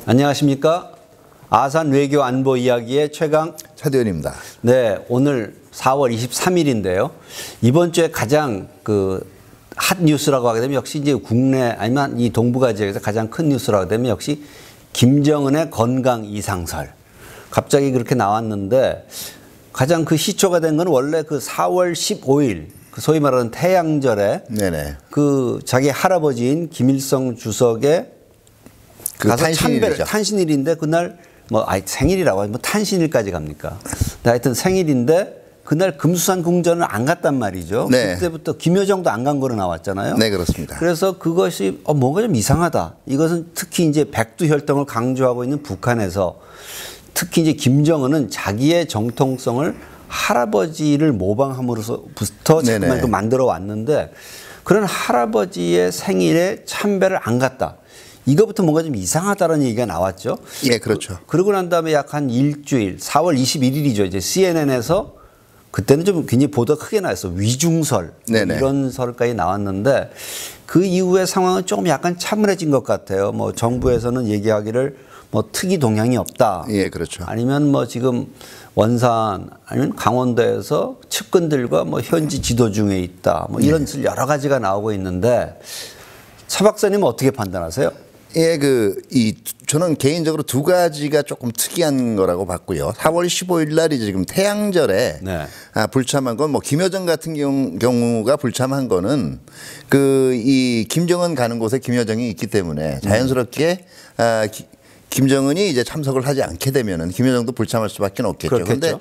안녕하십니까? 아산 외교 안보 이야기의 최강 차대현입니다. 네, 오늘 4월 23일인데요. 이번 주에 가장 핫 뉴스라고 하게 되면 역시 이제 국내 아니면 이 동북아 지역에서 가장 큰 뉴스라고 하게 되면 역시 김정은의 건강 이상설. 갑자기 그렇게 나왔는데 가장 시초가 된 건 원래 4월 15일 소위 말하는 태양절에 네네. 자기 할아버지인 김일성 주석의 가서 탄신일인데 그날 생일이라고 하면 탄신일까지 갑니까? 하여튼 생일인데 그날 금수산 궁전을 안 갔단 말이죠. 네. 그때부터 김여정도 안 간 거로 나왔잖아요. 네, 그렇습니다. 그래서 그것이 뭔가 좀 이상하다. 이것은 특히 이제 백두혈통을 강조하고 있는 북한에서 특히 이제 김정은은 자기의 정통성을 할아버지를 모방함으로써부터 자꾸만 만들어 왔는데 그런 할아버지의 생일에 참배를 안 갔다. 이거부터 뭔가 좀 이상하다는 얘기가 나왔죠. 예, 그렇죠. 그러고 난 다음에 약 한 일주일, 4월 21일이죠. 이제 CNN에서 그때는 좀 굉장히 보도가 크게 나왔어. 위중설. 이런 설까지 나왔는데 그 이후의 상황은 조금 약간 차분해진 것 같아요. 정부에서는 얘기하기를 특이 동향이 없다. 예, 그렇죠. 아니면 지금 원산 아니면 강원도에서 측근들과 현지 지도 중에 있다. 이런 여러 가지가 나오고 있는데 차 박사님은 어떻게 판단하세요? 예, 저는 개인적으로 두 가지가 조금 특이한 거라고 봤고요. 4월 15일 날이 지금 태양절에 불참한 건 김여정 같은 경우가 불참한 거는 이 김정은 가는 곳에 김여정이 있기 때문에 자연스럽게 김정은이 이제 참석을 하지 않게 되면은 김여정도 불참할 수밖에 없겠죠. 그런데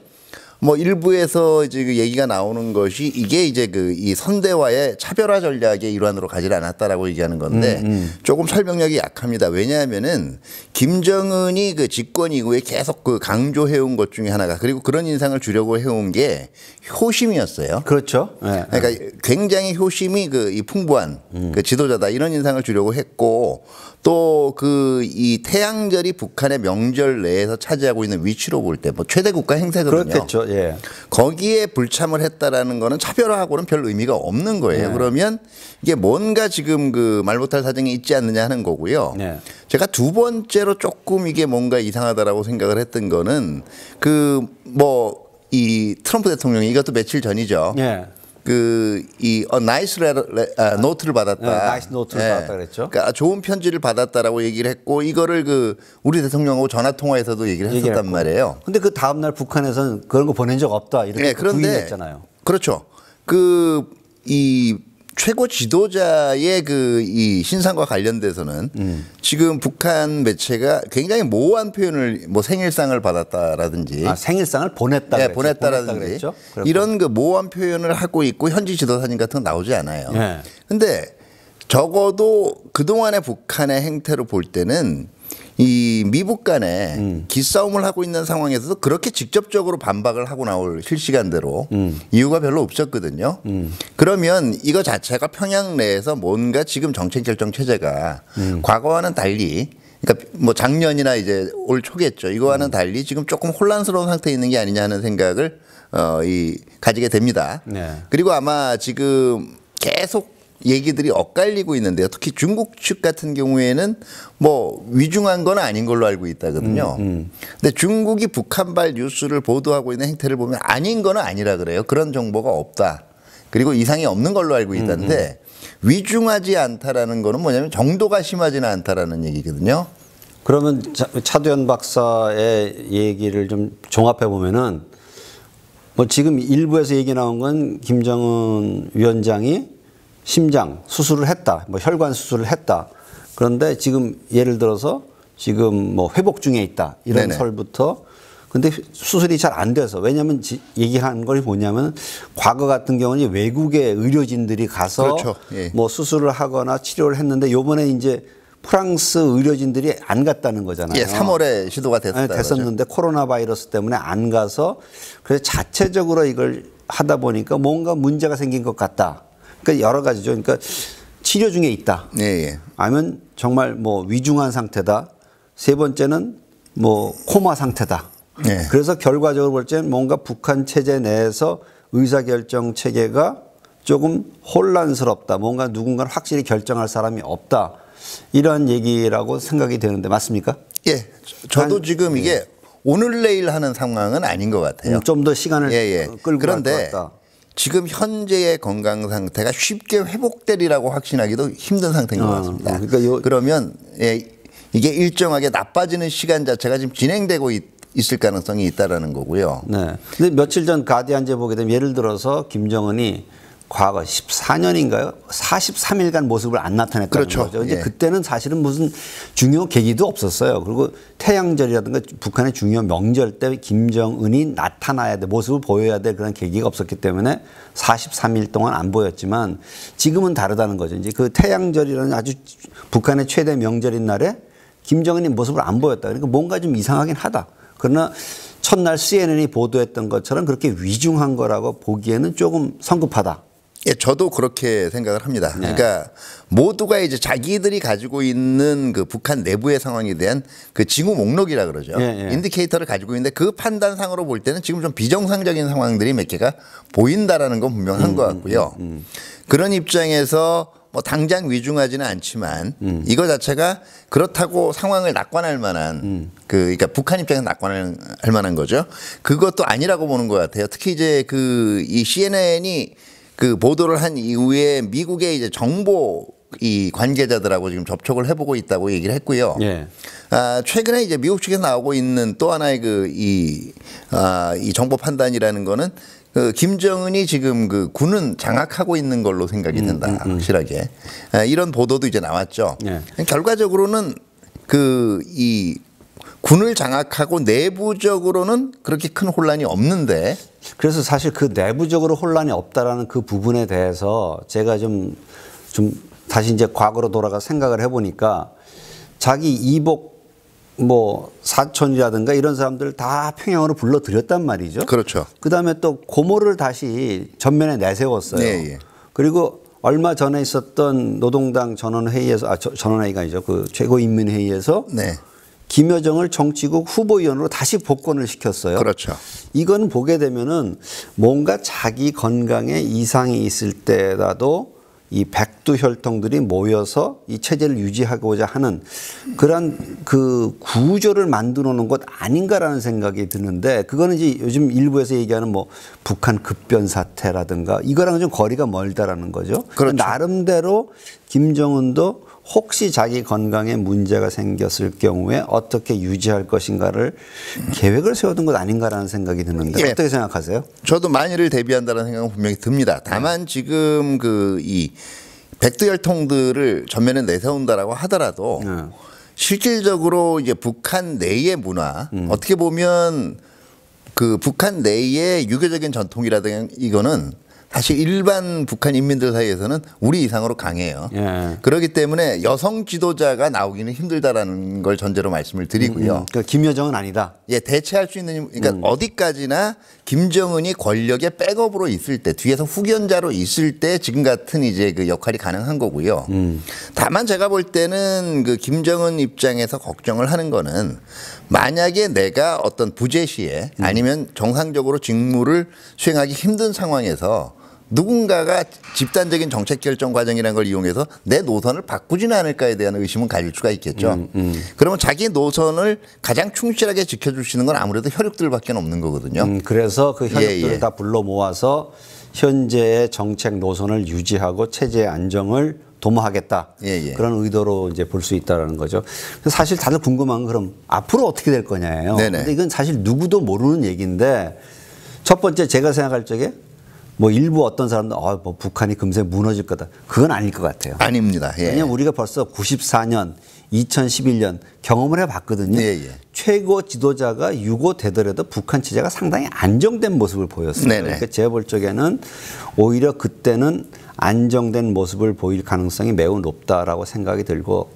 일부에서 이제 얘기가 나오는 것이 이게 이제 이 선대와의 차별화 전략의 일환으로 가지 않았다라고 얘기하는 건데 조금 설명력이 약합니다. 왜냐하면은 김정은이 집권 이후에 계속 강조해온 것 중에 하나가 그리고 그런 인상을 주려고 해온 게 효심이었어요. 그렇죠. 그러니까 굉장히 효심이 이 풍부한 지도자다 이런 인상을 주려고 했고 또 이 태양절이 북한의 명절 내에서 차지하고 있는 위치로 볼 때 최대 국가 행사거든요. 그렇겠죠. 예. 거기에 불참을 했다라는 거는 차별화하고는 별 의미가 없는 거예요. 그러면 이게 뭔가 지금 말 못할 사정이 있지 않느냐 하는 거고요. 제가 두 번째로 조금 이게 뭔가 이상하다라고 생각을 했던 거는 이 트럼프 대통령이 이것도 며칠 전이죠. 나이스 노트를 받았다. 나이스 노트를 받았다 그랬죠. 그러니까 좋은 편지를 받았다라고 얘기를 했고 이거를 우리 대통령하고 전화 통화에서도 얘기를 했었단 말이에요. 근데 그 다음 날 북한에서는 그런 거 보낸 적 없다 이렇게 부인했잖아요. 그렇죠. 이 최고 지도자의 이 신상과 관련돼서는 지금 북한 매체가 굉장히 모호한 표현을 생일상을 받았다라든지 생일상을 보냈다. 네, 보냈다라든지 이런 모호한 표현을 하고 있고 현지 지도사진 같은 거 나오지 않아요. 그런데 적어도 그동안의 북한의 행태로 볼 때는 이 미북 간에 기싸움을 하고 있는 상황에서도 그렇게 직접적으로 반박을 하고 나올 실시간대로 이유가 별로 없었거든요. 그러면 이거 자체가 평양 내에서 뭔가 지금 정책 결정 체제가 과거와는 달리 그러니까 작년이나 이제 올 초겠죠. 이거와는 달리 지금 조금 혼란스러운 상태에 있는 게 아니냐 하는 생각을 가지게 됩니다. 그리고 아마 지금 계속 얘기들이 엇갈리고 있는데요. 특히 중국 측 같은 경우에는 위중한 건 아닌 걸로 알고 있다거든요. 근데 중국이 북한발 뉴스를 보도하고 있는 행태를 보면 아닌 건 아니라 그래요. 그런 정보가 없다. 그리고 이상이 없는 걸로 알고 있다는데 위중하지 않다라는 거는 뭐냐면 정도가 심하지는 않다라는 얘기거든요. 그러면 차대현 박사의 얘기를 좀 종합해 보면은 지금 일부에서 얘기 나온 건 김정은 위원장이 심장 수술을 했다. 혈관 수술을 했다. 그런데 지금 예를 들어서 지금 회복 중에 있다. 이런 설부터 근데 수술이 잘 안 돼서 왜냐하면 얘기하는 걸 뭐냐면 과거 같은 경우는 외국의 의료진들이 가서 수술을 하거나 치료를 했는데 요번에 이제 프랑스 의료진들이 안 갔다는 거잖아요. 3월에 시도가 됐었는데 코로나 바이러스 때문에 안 가서 그래서 자체적으로 이걸 하다 보니까 뭔가 문제가 생긴 것 같다. 그러니까 여러 가지죠. 그러니까 치료 중에 있다. 아니면 정말 위중한 상태다. 세 번째는 코마 상태다. 그래서 결과적으로 볼 때는 뭔가 북한 체제 내에서 의사결정 체계가 조금 혼란스럽다. 뭔가 누군가는 확실히 결정할 사람이 없다. 이런 얘기라고 생각이 되는데 맞습니까? 예, 저도 지금 이게 오늘 내일 하는 상황은 아닌 것 같아요. 좀 더 시간을 끌고 갈 것 같다. 지금 현재의 건강 상태가 쉽게 회복되리라고 확신하기도 힘든 상태인 것 같습니다. 그러니까 그러면 이게 일정하게 나빠지는 시간 자체가 지금 진행되고 있을 가능성이 있다라는 거고요. 네. 근데 며칠 전 가디언제 보게 되면 예를 들어서 김정은이 과거 14년인가요? 43일간 모습을 안 나타냈다는 그렇죠. 거죠. 이제 그때는 사실은 무슨 중요 계기도 없었어요. 그리고 태양절이라든가 북한의 중요 명절 때 김정은이 나타나야 돼, 모습을 보여야 될 그런 계기가 없었기 때문에 43일 동안 안 보였지만 지금은 다르다는 거죠. 이제 그 태양절이라는 아주 북한의 최대 명절인 날에 김정은이 모습을 안 보였다. 그러니까 뭔가 좀 이상하긴 하다. 그러나 첫날 CNN이 보도했던 것처럼 그렇게 위중한 거라고 보기에는 조금 성급하다. 예, 저도 그렇게 생각을 합니다. 네. 그러니까 모두가 이제 자기들이 가지고 있는 그 북한 내부의 상황에 대한 그 징후 목록이라 그러죠. 인디케이터를 가지고 있는데 그 판단상으로 볼 때는 지금 좀 비정상적인 상황들이 몇 개가 보인다라는 건 분명한 것 같고요. 그런 입장에서 뭐 당장 위중하지는 않지만 이거 자체가 그렇다고 상황을 낙관할 만한 그러니까 북한 입장에서 낙관할 만한 거죠. 그것도 아니라고 보는 것 같아요. 특히 이제 그 이 CNN이 그 보도를 한 이후에 미국의 이제 정보 이 관계자들하고 지금 접촉을 해보고 있다고 얘기를 했고요. 최근에 이제 미국 측에서 나오고 있는 또 하나의 이 정보 판단이라는 거는 그 김정은이 지금 그 군은 장악하고 있는 걸로 생각이 된다. 확실하게. 이런 보도도 이제 나왔죠. 결과적으로는 그 이 군을 장악하고 내부적으로는 그렇게 큰 혼란이 없는데 그래서 사실 그 내부적으로 혼란이 없다라는 그 부분에 대해서 제가 좀 다시 이제 과거로 돌아가 생각을 해보니까 자기 이복 뭐 사촌이라든가 이런 사람들 다 평양으로 불러들였단 말이죠. 그렇죠. 그다음에 또 고모를 다시 전면에 내세웠어요. 그리고 얼마 전에 있었던 노동당 전원회의에서 전원회의가 아니죠. 그 최고인민회의에서 김여정을 정치국 후보위원으로 다시 복권을 시켰어요. 그렇죠. 이건 보게 되면은 뭔가 자기 건강에 이상이 있을 때라도 이 백두 혈통들이 모여서 이 체제를 유지하고자 하는 그런 그 구조를 만들어 놓은 것 아닌가라는 생각이 드는데 그거는 이제 요즘 일부에서 얘기하는 뭐 북한 급변 사태라든가 이거랑은 좀 거리가 멀다라는 거죠. 그렇죠. 나름대로 김정은도 혹시 자기 건강에 문제가 생겼을 경우에 어떻게 유지할 것인가를 계획을 세워둔 것 아닌가라는 생각이 드는데 어떻게 생각하세요? 저도 만일을 대비한다는 생각은 분명히 듭니다. 다만 지금 그 이 백두혈통들을 전면에 내세운다라고 하더라도 실질적으로 이제 북한 내의 문화 어떻게 보면 그 북한 내의 유교적인 전통이라든가 이거는 사실 일반 북한 인민들 사이에서는 우리 이상으로 강해요. 그렇기 때문에 여성 지도자가 나오기는 힘들다라는 걸 전제로 말씀을 드리고요. 그러니까 김여정은 아니다. 예, 대체할 수 있는 그러니까 어디까지나 김정은이 권력의 백업으로 있을 때 뒤에서 후견자로 있을 때 지금 같은 이제 그 역할이 가능한 거고요. 다만 제가 볼 때는 그 김정은 입장에서 걱정을 하는 거는 만약에 내가 어떤 부재 시에 아니면 정상적으로 직무를 수행하기 힘든 상황에서 누군가가 집단적인 정책 결정 과정이라는 걸 이용해서 내 노선을 바꾸지는 않을까에 대한 의심은 가질 수가 있겠죠. 그러면 자기 노선을 가장 충실하게 지켜줄 수 있는 건 아무래도 혈육들밖에 없는 거거든요. 그래서 그 혈육들을 다 불러 모아서 현재의 정책 노선을 유지하고 체제의 안정을 도모하겠다. 그런 의도로 이제 볼 수 있다는 거죠. 사실 다들 궁금한 건 그럼 앞으로 어떻게 될 거냐예요. 근데 이건 사실 누구도 모르는 얘기인데 첫 번째 제가 생각할 적에 뭐 일부 어떤 사람들 뭐 북한이 금세 무너질 거다. 그건 아닐 것 같아요. 아닙니다. 왜냐하면 우리가 벌써 94년, 2011년 경험을 해봤거든요. 최고 지도자가 유고되더라도 북한 체제가 상당히 안정된 모습을 보였어요. 그러니까 제가 볼 적에는 오히려 그때는 안정된 모습을 보일 가능성이 매우 높다라고 생각이 들고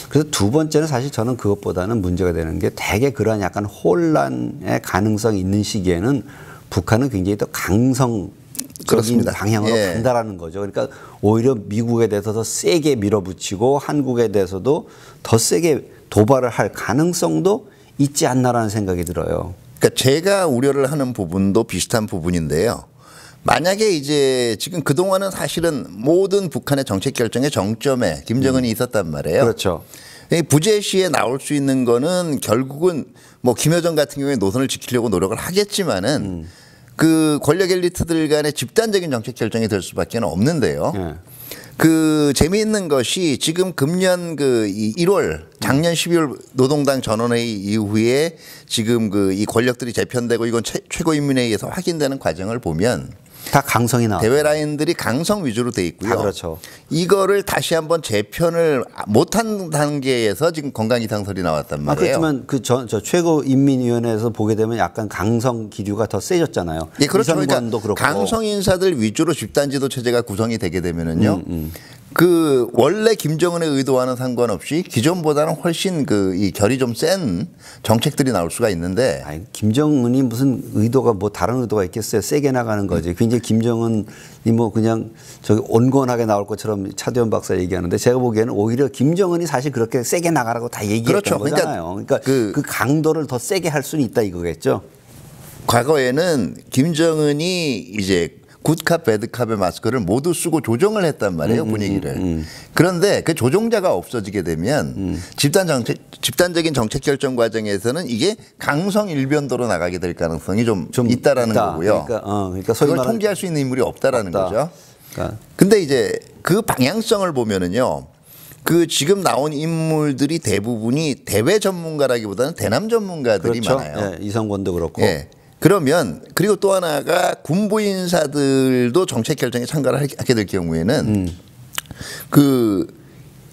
그래서 두 번째는 사실 저는 그것보다는 문제가 되는 게 대개 그런 약간 혼란의 가능성이 있는 시기에는 북한은 굉장히 더 강성적인 방향으로 간다라는 거죠. 그러니까 오히려 미국에 대해서 더 세게 밀어붙이고 한국에 대해서도 더 세게 도발을 할 가능성도 있지 않나라는 생각이 들어요. 그러니까 제가 우려를 하는 부분도 비슷한 부분인데요. 만약에 이제 지금 그동안은 사실은 모든 북한의 정책 결정의 정점에 김정은이 있었단 말이에요. 그렇죠. 부재 시에 나올 수 있는 거는 결국은 뭐 김여정 같은 경우에 노선을 지키려고 노력을 하겠지만은 그 권력 엘리트들 간의 집단적인 정책 결정이 될 수밖에 없는데요. 네. 그 재미있는 것이 지금 금년 그 1월 작년 12월 노동당 전원회의 이후에 지금 그 이 권력들이 재편되고 이건 최고인민회의에서 확인되는 과정을 보면 다 강성이 나와. 대외 라인들이 강성 위주로 돼 있고요. 그렇죠. 이거를 다시 한번 재편을 못한 단계에서 지금 건강 이상설이 나왔단 말이에요. 그렇지만 그 저 최고인민위원회에서 보게 되면 약간 강성 기류가 더 세졌잖아요. 예, 그렇죠. 그러니까 그렇고. 강성 인사들 위주로 집단 지도 체제가 구성이 되게 되면은요. 그 원래 김정은의 의도와는 상관없이 기존보다는 훨씬 그 이 결이 좀 센 정책들이 나올 수가 있는데. 아니, 김정은이 무슨 의도가 뭐 다른 의도가 있겠어요. 세게 나가는 거지. 굉장히 김정은이 뭐 그냥 저기 온건하게 나올 것처럼 차대원 박사 얘기하는데 제가 보기에는 오히려 김정은이 사실 그렇게 세게 나가라고 다 얘기했던 그렇죠. 거잖아요. 그러니까 그 강도를 더 세게 할 수는 있다 이거겠죠. 과거에는 김정은이 이제 굿캅, 배드캅의 마스크를 모두 쓰고 조정을 했단 말이에요, 분위기를. 그런데 그 조종자가 없어지게 되면 집단적인 정책 결정 과정에서는 이게 강성 일변도로 나가게 될 가능성이 좀 있다라는 거고요. 그러니까 그걸 통제할 수 있는 인물이 없다라는 거죠. 근데 이제 그 방향성을 보면은요. 그 지금 나온 인물들이 대부분이 대외 전문가라기보다는 대남 전문가들이 그렇죠. 많아요. 예, 이성권도 그렇고. 예. 그러면 그리고 또 하나가 군부 인사들도 정책 결정에 참가를 하게 될 경우에는 그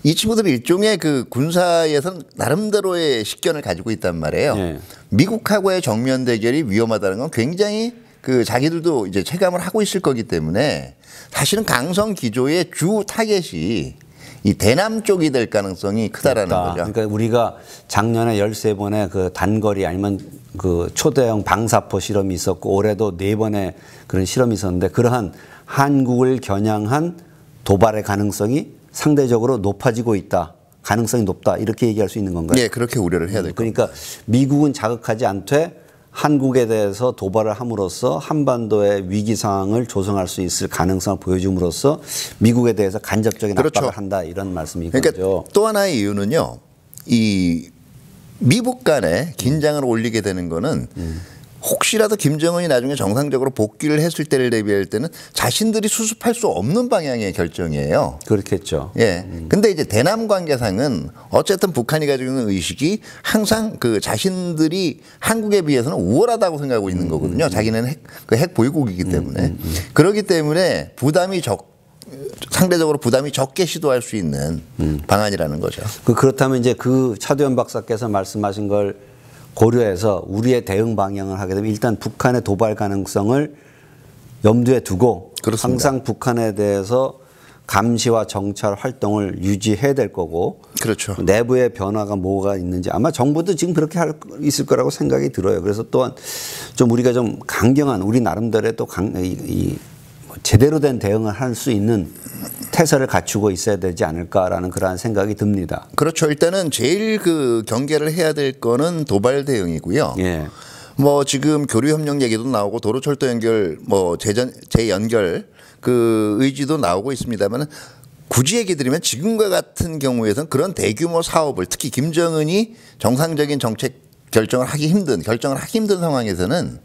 이 친구들이 일종의 그 군사에서는 나름대로의 식견을 가지고 있단 말이에요. 네. 미국하고의 정면 대결이 위험하다는 건 굉장히 그 자기들도 이제 체감을 하고 있을 거기 때문에 사실은 강성 기조의 주 타겟이 이 대남 쪽이 될 가능성이 크다라는 거죠. 그러니까 우리가 작년에 13번의 그 단거리 아니면 그 초대형 방사포 실험이 있었고 올해도 4번의 그런 실험이 있었는데 그러한 한국을 겨냥한 도발의 가능성이 상대적으로 높아지고 있다. 가능성이 높다. 이렇게 얘기할 수 있는 건가요? 네. 그렇게 우려를 해야 될 겁니다. 그러니까 미국은 자극하지 않되 한국에 대해서 도발을 함으로써 한반도의 위기 상황을 조성할 수 있을 가능성을 보여줌으로써 미국에 대해서 간접적인 압박을 한다. 이런 말씀이거죠. 그러니까 또 하나의 이유는요. 이 미국 간에 긴장을 올리게 되는 거는 혹시라도 김정은이 나중에 정상적으로 복귀를 했을 때를 대비할 때는 자신들이 수습할 수 없는 방향의 결정이에요. 그렇겠죠. 예. 근데 이제 대남 관계상은 어쨌든 북한이 가지고 있는 의식이 항상 그 자신들이 한국에 비해서는 우월하다고 생각하고 있는 거거든요. 자기는 핵 보유국이기 때문에. 그렇기 때문에 상대적으로 부담이 적게 시도할 수 있는 방안이라는 거죠. 그렇다면 이제 그 차두현 박사께서 말씀하신 걸 고려해서 우리의 대응 방향을 하게 되면 일단 북한의 도발 가능성을 염두에 두고 그렇습니다. 항상 북한에 대해서 감시와 정찰 활동을 유지해야 될 거고 그렇죠. 내부의 변화가 뭐가 있는지 아마 정부도 지금 그렇게 있을 거라고 생각이 들어요. 그래서 또한 좀 우리가 좀 강경한 우리 나름대로의 또 제대로 된 대응을 할 수 있는 태세를 갖추고 있어야 되지 않을까라는 그러한 생각이 듭니다. 그렇죠. 일단은 제일 그 경계를 해야 될 거는 도발 대응이고요. 예. 뭐 지금 교류 협력 얘기도 나오고 도로철도 연결 뭐 재연결 그 의지도 나오고 있습니다만 굳이 얘기 드리면 지금과 같은 경우에는 그런 대규모 사업을 특히 김정은이 정상적인 정책 결정을 하기 힘든 상황에서는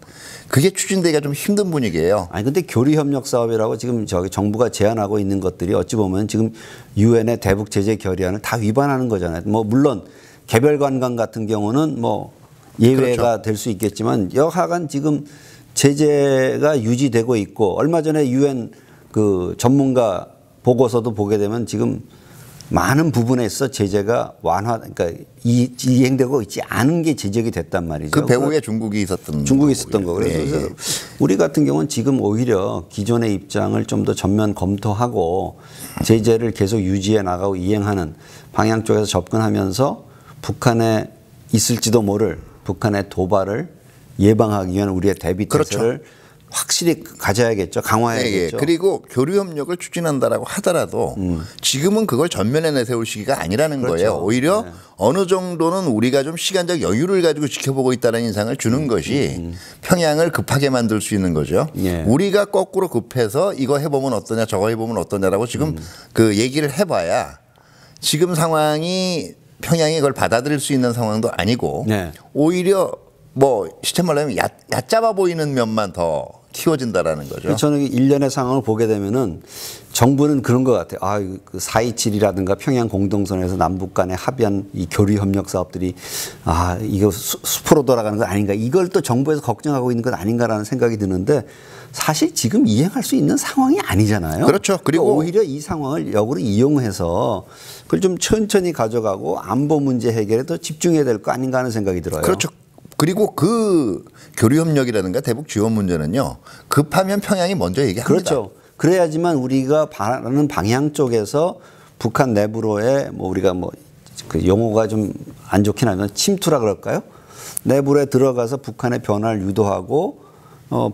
그게 추진되기가 좀 힘든 분위기예요. 아니 근데 교류 협력 사업이라고 지금 저기 정부가 제안하고 있는 것들이 어찌 보면 지금 유엔의 대북 제재 결의안을 다 위반하는 거잖아요. 뭐 물론 개별 관광 같은 경우는 뭐 예외가 그렇죠. 될 수 있겠지만 여하간 지금 제재가 유지되고 있고 얼마 전에 유엔 그 전문가 보고서도 보게 되면 지금 많은 부분에 있어 제재가 그러니까 이행되고 있지 않은 게 지적이 됐단 말이죠. 그 배후에 중국이 있었던 거. 그래서 우리 같은 경우는 지금 오히려 기존의 입장을 좀 더 전면 검토하고 제재를 계속 유지해 나가고 이행하는 방향 쪽에서 접근하면서 북한에 있을지도 모를 북한의 도발을 예방하기 위한 우리의 대비 태세를 그렇죠. 확실히 가져야겠죠. 강화해야겠죠. 그리고 교류 협력을 추진한다라고 하더라도 지금은 그걸 전면에 내세울 시기가 아니라는 그렇죠. 거예요. 오히려 어느 정도는 우리가 좀 시간적 여유를 가지고 지켜보고 있다는 인상을 주는 것이 평양을 급하게 만들 수 있는 거죠. 예. 우리가 거꾸로 급해서 이거 해보면 어떠냐 저거 해보면 어떠냐라고 지금 그 얘기를 해봐야 지금 상황이 평양이 그걸 받아들일 수 있는 상황도 아니고 네. 오히려 뭐 시체 말로 하면 얕잡아 보이는 면만 더 키워진다라는 거죠. 저는 일련의 상황을 보게 되면은 정부는 그런 것 같아요. 아, 그 4.27이라든가 평양 공동선에서 남북 간에 합의한 이 교류 협력 사업들이 아, 이거 수포로 돌아가는 건 아닌가. 이걸 또 정부에서 걱정하고 있는 건 아닌가라는 생각이 드는데 사실 지금 이행할 수 있는 상황이 아니잖아요. 그렇죠. 그리고 오히려 이 상황을 역으로 이용해서 그걸 좀 천천히 가져가고 안보 문제 해결에 더 집중해야 될 거 아닌가 하는 생각이 들어요. 그렇죠. 그리고 그 교류협력이라든가 대북 지원 문제는요. 급하면 평양이 먼저 얘기합니다. 그렇죠. 그래야지만 우리가 바라는 방향 쪽에서 북한 내부로의 뭐 우리가 뭐 그 용어가 좀 안 좋긴 하면 침투라 그럴까요? 내부에 들어가서 북한의 변화를 유도하고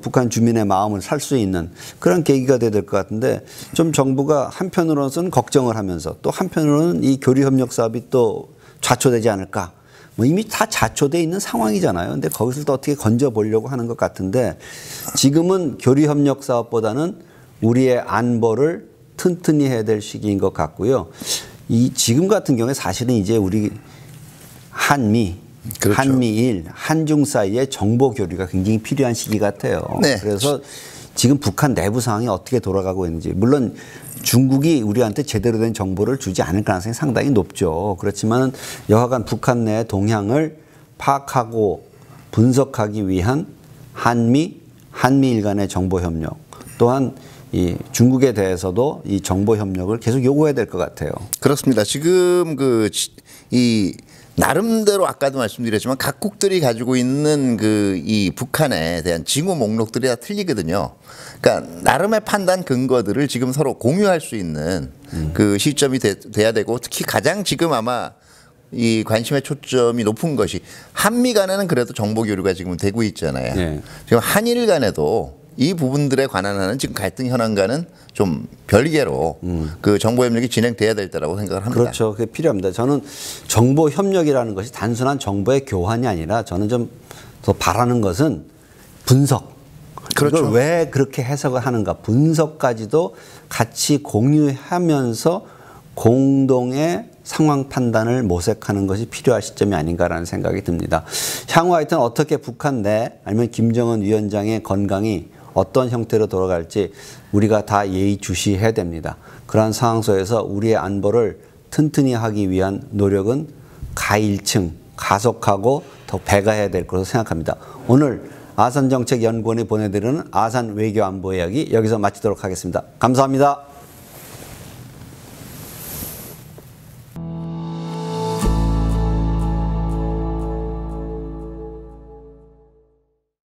북한 주민의 마음을 살 수 있는 그런 계기가 돼야 될 것 같은데 좀 정부가 한편으로는 걱정을 하면서 또 한편으로는 이 교류협력 사업이 또 좌초되지 않을까. 뭐 이미 다 자초돼 있는 상황이잖아요. 근데 거기서 또 어떻게 건져 보려고 하는 것 같은데 지금은 교류협력 사업보다는 우리의 안보를 튼튼히 해야 될 시기인 것 같고요. 이 지금 같은 경우에 사실은 이제 우리 한미, 그렇죠. 한미일, 한중 사이의 정보 교류가 굉장히 필요한 시기 같아요. 네. 그래서 지금 북한 내부 상황이 어떻게 돌아가고 있는지 물론 중국이 우리한테 제대로 된 정보를 주지 않을 가능성이 상당히 높죠. 그렇지만 여하간 북한 내의 동향을 파악하고 분석하기 위한 한미일 간의 정보 협력 또한 이 중국에 대해서도 이 정보 협력을 계속 요구해야 될 것 같아요. 그렇습니다. 지금 이 나름대로 아까도 말씀드렸지만 각국들이 가지고 있는 이 북한에 대한 징후 목록들이 다 틀리거든요. 그러니까 나름의 판단 근거들을 지금 서로 공유할 수 있는 그 시점이 돼야 되고 특히 가장 지금 아마 이 관심의 초점이 높은 것이 한미 간에는 그래도 정보 교류가 지금 되고 있잖아요. 네. 지금 한일 간에도 이 부분들에 관한 하는 지금 갈등 현황과는 좀 별개로 그 정보 협력이 진행돼야 될 때라고 생각을 합니다. 그렇죠. 그게 필요합니다. 저는 정보 협력이라는 것이 단순한 정보의 교환이 아니라 저는 좀 더 바라는 것은 분석. 그렇죠. 이걸 왜 그렇게 해석을 하는가. 분석까지도 같이 공유하면서 공동의 상황 판단을 모색하는 것이 필요할 시점이 아닌가라는 생각이 듭니다. 향후 하여튼 어떻게 북한 내 아니면 김정은 위원장의 건강이 어떤 형태로 돌아갈지 우리가 다 예의주시해야 됩니다. 그러한 상황 속에서 우리의 안보를 튼튼히 하기 위한 노력은 가일층, 가속하고 더 배가해야 될 것으로 생각합니다. 오늘 아산정책연구원이 보내드리는 아산 외교안보 이야기 여기서 마치도록 하겠습니다. 감사합니다.